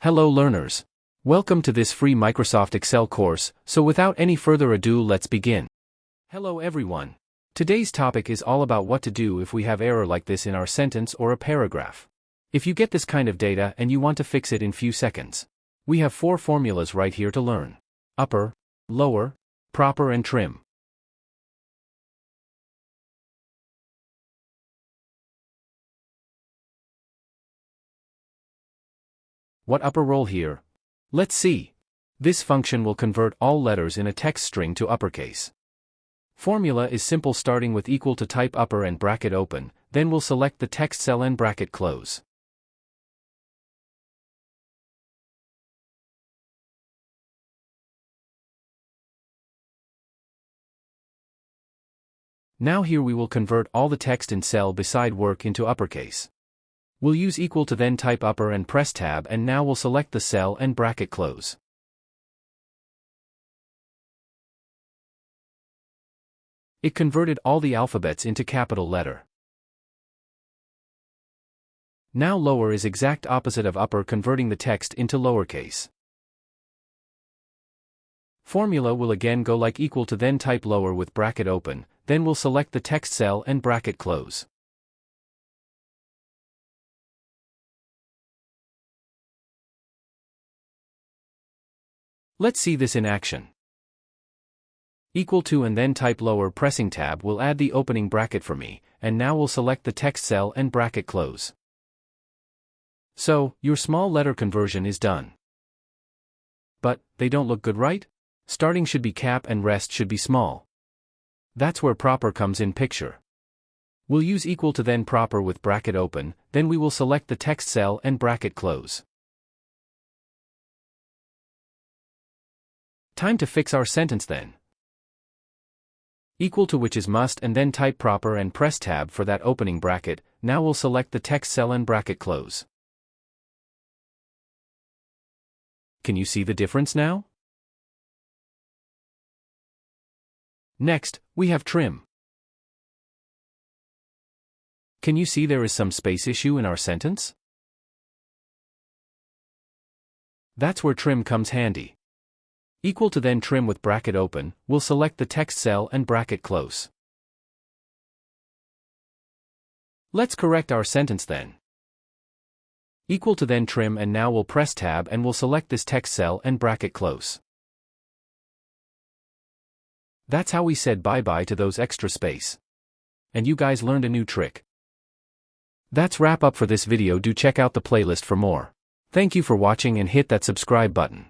Hello learners. Welcome to this free Microsoft Excel course, so without any further ado let's begin. Hello everyone. Today's topic is all about what to do if we have error like this in our sentence or a paragraph. If you get this kind of data and you want to fix it in few seconds, we have 4 formulas right here to learn. Upper, lower, proper and trim. What upper role here? Let's see. This function will convert all letters in a text string to uppercase. Formula is simple, starting with equal to type upper and bracket open, then we'll select the text cell and bracket close. Now here we will convert all the text in cell beside work into uppercase. We'll use equal to then type upper and press tab, and now we'll select the cell and bracket close. It converted all the alphabets into capital letter. Now lower is exact opposite of upper, converting the text into lowercase. Formula will again go like equal to then type lower with bracket open, then we'll select the text cell and bracket close. Let's see this in action. Equal to and then type lower, pressing tab will add the opening bracket for me, and now we'll select the text cell and bracket close. So, your small letter conversion is done. But, they don't look good, right? Starting should be cap and rest should be small. That's where proper comes in picture. We'll use equal to then proper with bracket open, then we will select the text cell and bracket close. Time to fix our sentence then. Equal to which is must, and then type proper and press tab for that opening bracket. Now we'll select the text cell and bracket close. Can you see the difference now? Next, we have trim. Can you see there is some space issue in our sentence? That's where trim comes handy. Equal to then trim with bracket open, we'll select the text cell and bracket close. Let's correct our sentence then. Equal to then trim, and now we'll press tab and we'll select this text cell and bracket close. That's how we said bye-bye to those extra space. And you guys learned a new trick. That's wrap up for this video. Do check out the playlist for more. Thank you for watching and hit that subscribe button.